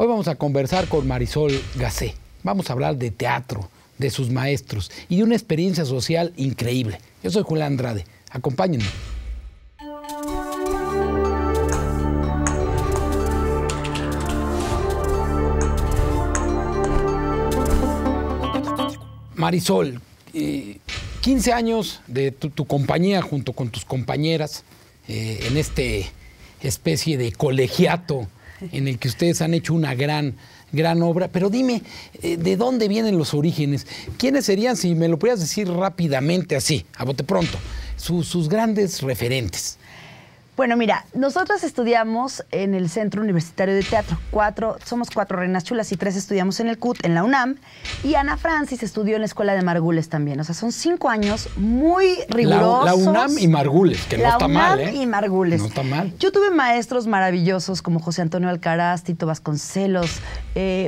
Hoy vamos a conversar con Marisol Gacé. Vamos a hablar de teatro, de sus maestros y de una experiencia social increíble. Yo soy Julián Andrade. Acompáñenme. Marisol, 15 años de tu compañía junto con tus compañeras en este especie de colegiato en el que ustedes han hecho una gran obra. Pero dime, ¿de dónde vienen los orígenes? ¿Quiénes serían, si me lo pudieras decir rápidamente así, a bote pronto, sus grandes referentes? Bueno, mira, nosotros estudiamos en el Centro Universitario de Teatro. Somos 4 reinas chulas y 3 estudiamos en el CUT, en la UNAM. Y Ana Francis estudió en la Escuela de Margules también. O sea, son 5 años muy rigurosos. La UNAM y Margules, que no está mal, ¿eh? La UNAM y Margules. No está mal. Yo tuve maestros maravillosos como José Antonio Alcaraz, Tito Vasconcelos,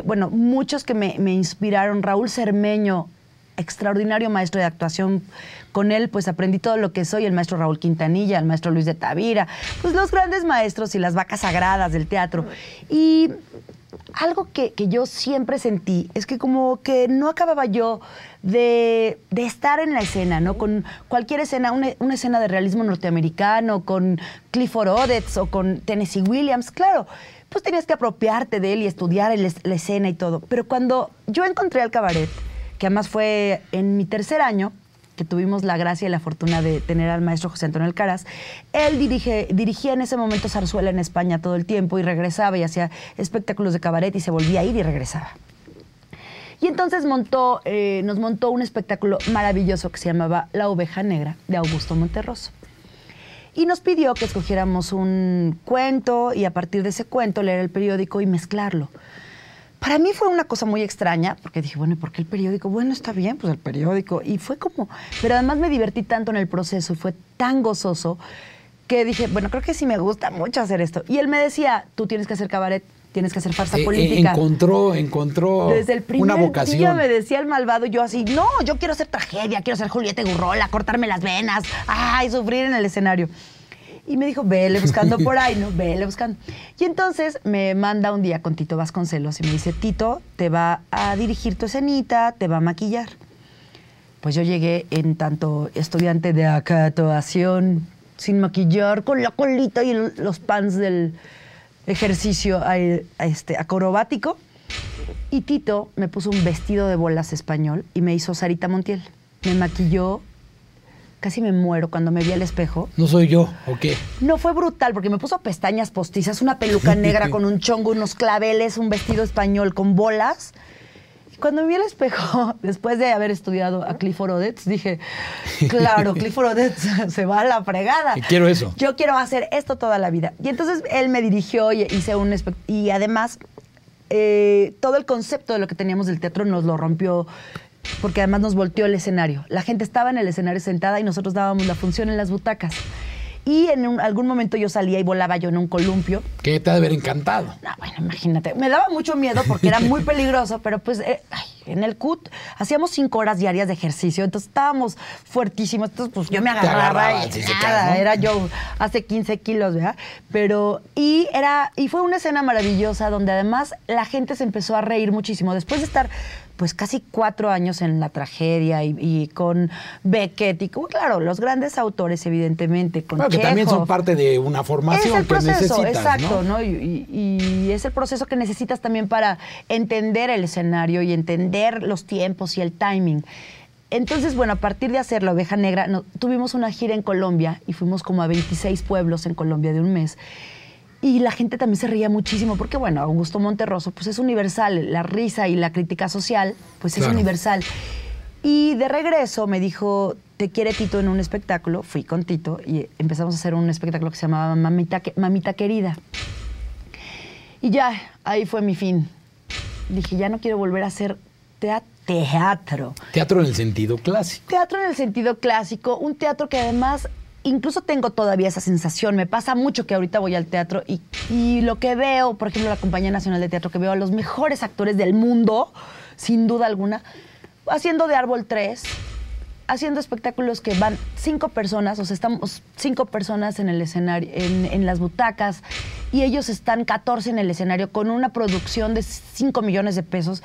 bueno, muchos que me inspiraron. Raúl Cermeño, extraordinario maestro de actuación. Con él, pues, aprendí todo lo que soy, el maestro Raúl Quintanilla, el maestro Luis de Tavira, pues los grandes maestros y las vacas sagradas del teatro. Y algo que yo siempre sentí es que como que no acababa yo de estar en la escena, ¿no? Con cualquier escena, una escena de realismo norteamericano, con Clifford Odets o con Tennessee Williams, claro, pues tenías que apropiarte de él y estudiar la escena y todo. Pero cuando yo encontré al cabaret, que además fue en mi 3er año, que tuvimos la gracia y la fortuna de tener al maestro José Antonio Alcaraz, él dirigía en ese momento zarzuela en España todo el tiempo y regresaba y hacía espectáculos de cabaret y se volvía a ir y regresaba. Y entonces nos montó un espectáculo maravilloso que se llamaba La Oveja Negra, de Augusto Monterroso. Y nos pidió que escogiéramos un cuento y a partir de ese cuento leer el periódico y mezclarlo. Para mí fue una cosa muy extraña, porque dije, bueno, ¿y por qué el periódico? Bueno, está bien, pues el periódico. Y fue como... Pero además me divertí tanto en el proceso y fue tan gozoso que dije, bueno, creo que sí me gusta mucho hacer esto. Y él me decía, tú tienes que hacer cabaret, tienes que hacer farsa política. Encontró desde el primer una vocación. día me decía el malvado, yo así, no, yo quiero hacer tragedia, quiero ser Julieta Gurrola, cortarme las venas, ay, sufrir en el escenario. Y me dijo, vele buscando por ahí, ¿no? Vele buscando. Y entonces me manda un día con Tito Vasconcelos y me dice, Tito, te va a dirigir tu escenita, te va a maquillar. Pues yo llegué en tanto estudiante de actuación, sin maquillar, con la colita y los pants del ejercicio acrobático. Y Tito me puso un vestido de bolas español y me hizo Sarita Montiel. Me maquilló. Casi me muero cuando me vi al espejo. ¿No soy yo o qué? No, fue brutal, porque me puso pestañas postizas, una peluca negra con un chongo, unos claveles, un vestido español con bolas. Y cuando me vi al espejo, después de haber estudiado a Clifford Odets, dije, claro, Clifford Odets se va a la fregada. Y quiero eso. Yo quiero hacer esto toda la vida. Y entonces él me dirigió y hice un espectáculo. Y además, todo el concepto de lo que teníamos del teatro nos lo rompió, porque además nos volteó el escenario. La gente estaba en el escenario sentada y nosotros dábamos la función en las butacas. Y en algún momento yo salía y volaba yo en un columpio. ¿Qué te ha de haber encantado? No, bueno, imagínate. Me daba mucho miedo porque era muy peligroso, pero pues en el CUT hacíamos 5 horas diarias de ejercicio, entonces estábamos fuertísimos. Entonces, pues yo me agarraba y nada, ¿no? Era yo hace 15 kilos, ¿verdad? Pero, y fue una escena maravillosa donde además la gente se empezó a reír muchísimo. Después de estar pues casi 4 años en la tragedia y con Beckett y claro, los grandes autores, evidentemente, con Chekhov. Que también son parte de una formación es el proceso, que necesitas, exacto, ¿no? Y es el proceso que necesitas también para entender el escenario y entender los tiempos y el timing. Entonces, bueno, a partir de hacer La Oveja Negra, tuvimos una gira en Colombia y fuimos como a 26 pueblos en Colombia de un mes. Y la gente también se reía muchísimo porque, bueno, Augusto Monterroso, pues es universal. La risa y la crítica social, pues es universal. Y de regreso me dijo, ¿te quiere Tito en un espectáculo? Fui con Tito y empezamos a hacer un espectáculo que se llamaba Mamita Querida. Y ya, ahí fue mi fin. Dije, ya no quiero volver a hacer teatro. Teatro en el sentido clásico. Teatro en el sentido clásico. Un teatro que además... Incluso tengo todavía esa sensación. Me pasa mucho que ahorita voy al teatro y lo que veo, por ejemplo, la Compañía Nacional de Teatro, que veo a los mejores actores del mundo, sin duda alguna, haciendo de Árbol 3, haciendo espectáculos que van 5 personas, o sea, estamos 5 personas en el escenario, en las butacas, y ellos están 14 en el escenario con una producción de 5 millones de pesos.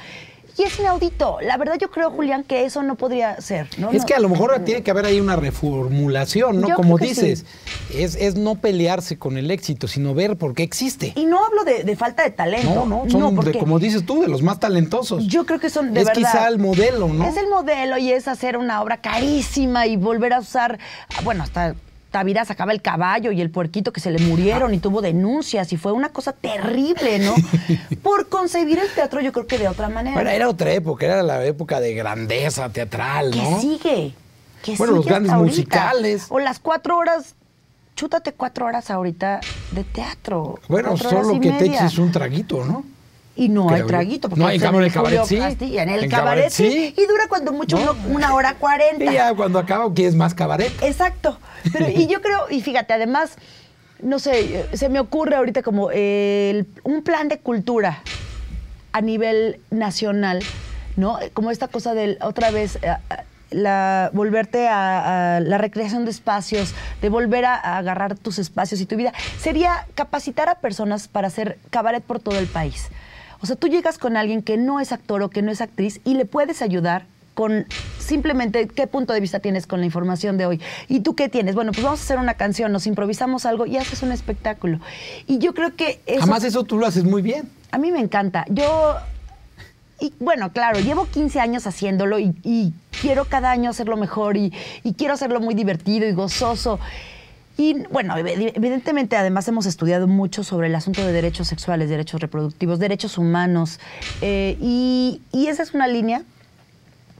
Y es inaudito. La verdad yo creo, Julián, que eso no podría ser, ¿no? Es que a lo mejor tiene que haber ahí una reformulación, ¿no? Yo Como creo que dices, sí. es no pelearse con el éxito, sino ver por qué existe. Y no hablo de falta de talento. No, son, porque como dices tú, de los más talentosos. yo creo que son, de es verdad, quizá el modelo, ¿no? es el modelo y es hacer una obra carísima y volver a usar, bueno, hasta Tavira sacaba el caballo y el puerquito que se le murieron y tuvo denuncias y fue una cosa terrible, ¿no? Por concebir el teatro yo creo que de otra manera. Bueno, era otra época, era la época de grandeza teatral, que ¿no? sigue. Que Bueno, los sigue grandes hasta ahorita. musicales. O las 4 horas, chútate 4 horas ahorita de teatro. Bueno, 4 horas solo y que te media. eches un traguito, ¿no? Y no hay Creo. traguito. Porque No, en cambio en el cabaret sí. En el En cabaret cabaret sí. sí. Y dura cuando mucho No. 1 hora 40. Y ya cuando acaba quieres más cabaret. Exacto. Pero, y yo creo, y fíjate, además, no sé, se me ocurre ahorita como un plan de cultura a nivel nacional, ¿no? Como esta cosa del, otra vez, volverte a la recreación de espacios, de volver a agarrar tus espacios y tu vida. Sería capacitar a personas para hacer cabaret por todo el país. O sea, tú llegas con alguien que no es actor o que no es actriz y le puedes ayudar con simplemente qué punto de vista tienes con la información de hoy. ¿Y tú qué tienes? Bueno, pues vamos a hacer una canción, nos improvisamos algo y haces un espectáculo. Y yo creo que eso... Además eso tú lo haces muy bien. A mí me encanta. Y bueno, claro, llevo 15 años haciéndolo y quiero cada año hacerlo mejor y quiero hacerlo muy divertido y gozoso. Y bueno, evidentemente además hemos estudiado mucho sobre el asunto de derechos sexuales, derechos reproductivos, derechos humanos. Y esa es una línea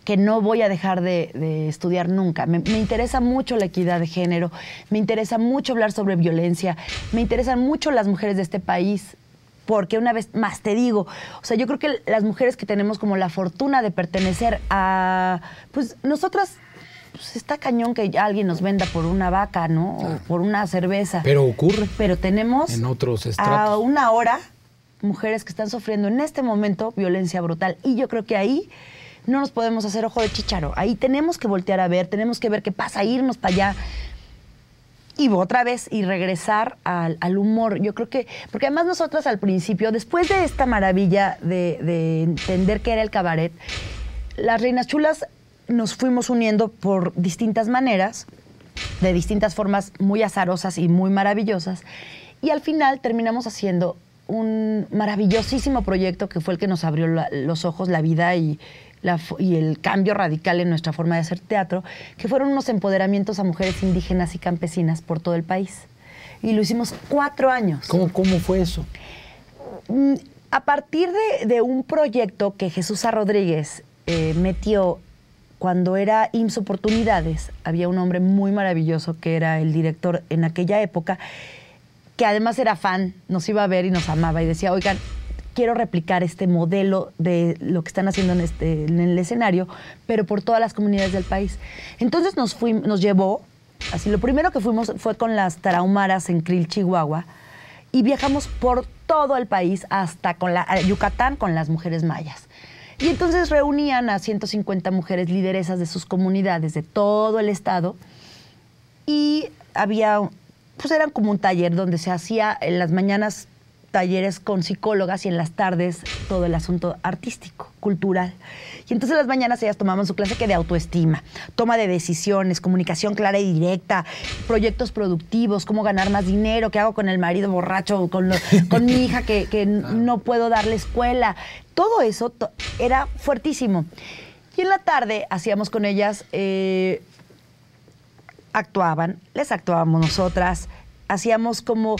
que no voy a dejar de estudiar nunca. Me interesa mucho la equidad de género, me interesa mucho hablar sobre violencia, me interesan mucho las mujeres de este país. Porque una vez más te digo, o sea, yo creo que las mujeres que tenemos como la fortuna de pertenecer a, pues nosotras, pues está cañón que ya alguien nos venda por una vaca, ¿no? O por una cerveza. Pero ocurre. Pero tenemos en otros a estratos. una hora mujeres que están sufriendo en este momento violencia brutal. Y yo creo que ahí no nos podemos hacer ojo de chícharo. Ahí tenemos que voltear a ver, tenemos que ver qué pasa, irnos para allá. Y otra vez, y regresar al humor. Yo creo que, porque además nosotras al principio, después de esta maravilla de entender qué era el cabaret, las Reinas Chulas nos fuimos uniendo por distintas maneras, de distintas formas muy azarosas y muy maravillosas, y al final terminamos haciendo un maravillosísimo proyecto que fue el que nos abrió los ojos, la vida y el cambio radical en nuestra forma de hacer teatro, que fueron unos empoderamientos a mujeres indígenas y campesinas por todo el país. Y lo hicimos 4 años. ¿Cómo fue eso? A partir de un proyecto que Jesús A. Rodríguez metió cuando era IMSS Oportunidades, había un hombre muy maravilloso que era el director en aquella época, que además era fan, nos iba a ver y nos amaba y decía, oigan, quiero replicar este modelo de lo que están haciendo en el escenario, pero por todas las comunidades del país. Entonces nos llevó, así lo primero que fuimos fue con las tarahumaras en Krill, Chihuahua, y viajamos por todo el país hasta Yucatán con las mujeres mayas. Y entonces reunían a 150 mujeres lideresas de sus comunidades, de todo el estado, y pues eran como un taller donde se hacía en las mañanas talleres con psicólogas y en las tardes todo el asunto artístico, cultural. Y entonces en las mañanas ellas tomaban su clase de autoestima, toma de decisiones, comunicación clara y directa, proyectos productivos, cómo ganar más dinero, qué hago con el marido borracho, con mi hija que no puedo darle escuela. Todo eso era fuertísimo. Y en la tarde hacíamos con ellas, les actuábamos nosotras, hacíamos como...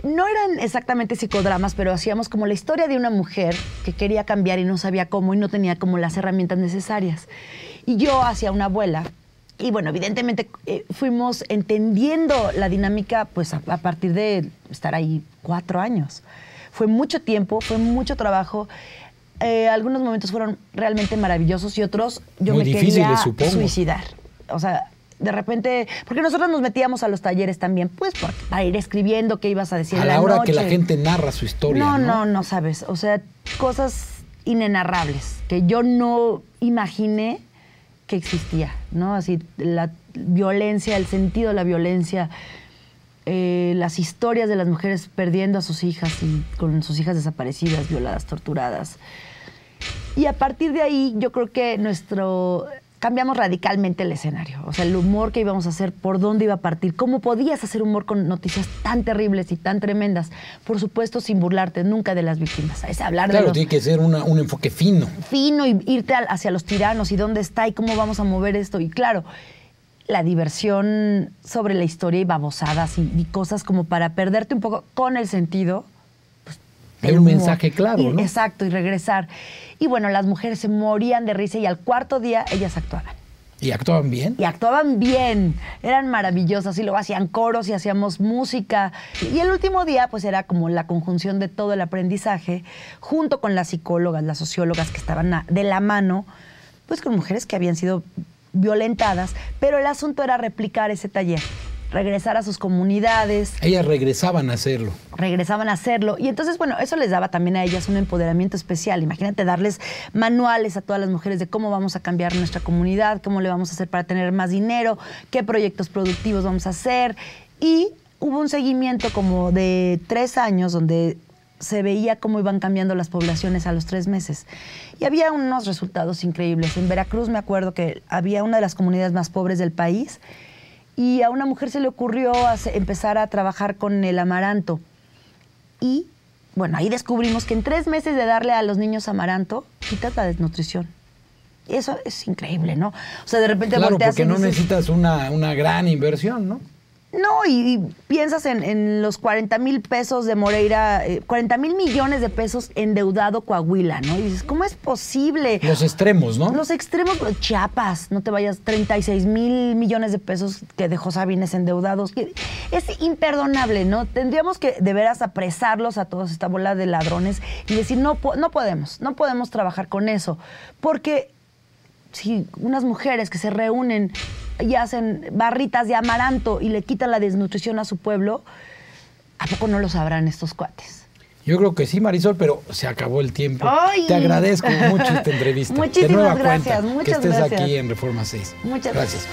No eran exactamente psicodramas, pero hacíamos como la historia de una mujer que quería cambiar y no sabía cómo y no tenía como las herramientas necesarias. Y yo hacía una abuela. Y bueno, evidentemente fuimos entendiendo la dinámica pues a partir de estar ahí 4 años. Fue mucho tiempo, fue mucho trabajo. Algunos momentos fueron realmente maravillosos y otros yo me quería suicidar. O sea, de repente, porque nosotros nos metíamos a los talleres también, pues para ir escribiendo qué ibas a decir a la hora que la gente narra su historia. No sabes. O sea, cosas inenarrables que yo no imaginé que existía, ¿no? Así, la violencia, el sentido de la violencia, las historias de las mujeres perdiendo a sus hijas y con sus hijas desaparecidas, violadas, torturadas. Y a partir de ahí, yo creo que cambiamos radicalmente el escenario. O sea, el humor que íbamos a hacer, por dónde iba a partir, cómo podías hacer humor con noticias tan terribles y tan tremendas. Por supuesto, sin burlarte nunca de las víctimas. Es hablar claro, tiene que ser un enfoque fino. Fino, y irte hacia los tiranos y dónde está y cómo vamos a mover esto. Y claro, la diversión sobre la historia y babosadas y cosas como para perderte un poco con el sentido. Hay un mensaje claro, ¿no? Exacto, y regresar. Y bueno, las mujeres se morían de risa y al cuarto día ellas actuaban. ¿Y actuaban bien? Y actuaban bien, eran maravillosas y luego hacían coros y hacíamos música. Y el último día pues era como la conjunción de todo el aprendizaje junto con las psicólogas, las sociólogas que estaban de la mano, pues con mujeres que habían sido violentadas, pero el asunto era replicar ese taller. Regresar a sus comunidades. Ellas regresaban a hacerlo. Regresaban a hacerlo. Y entonces, bueno, eso les daba también a ellas un empoderamiento especial. Imagínate darles manuales a todas las mujeres de cómo vamos a cambiar nuestra comunidad, cómo le vamos a hacer para tener más dinero, qué proyectos productivos vamos a hacer. Y hubo un seguimiento como de 3 años donde se veía cómo iban cambiando las poblaciones a los 3 meses. Y había unos resultados increíbles. En Veracruz me acuerdo que había una de las comunidades más pobres del país. Y a una mujer se le ocurrió empezar a trabajar con el amaranto. Y, bueno, ahí descubrimos que en 3 meses de darle a los niños amaranto, quitas la desnutrición. Y eso es increíble, ¿no? O sea, de repente claro, volteas porque no necesitas una gran inversión, ¿no? No, y piensas en los 40,000 pesos de Moreira, 40,000 millones de pesos endeudado Coahuila, ¿no? Y dices, ¿cómo es posible? Los extremos, ¿no? Los extremos, Chiapas, no te vayas, 36,000 millones de pesos que dejó Sabines endeudados. Es imperdonable, ¿no? Tendríamos que de veras apresarlos a todos, esta bola de ladrones, y decir, no podemos trabajar con eso, porque si unas mujeres que se reúnen y hacen barritas de amaranto y le quitan la desnutrición a su pueblo, ¿a poco no lo sabrán estos cuates? Yo creo que sí, Marisol, pero se acabó el tiempo. ¡Ay! Te agradezco mucho esta entrevista. Muchísimas de nueva gracias, cuenta, muchas que estés gracias. aquí en Reforma 6. Muchas gracias.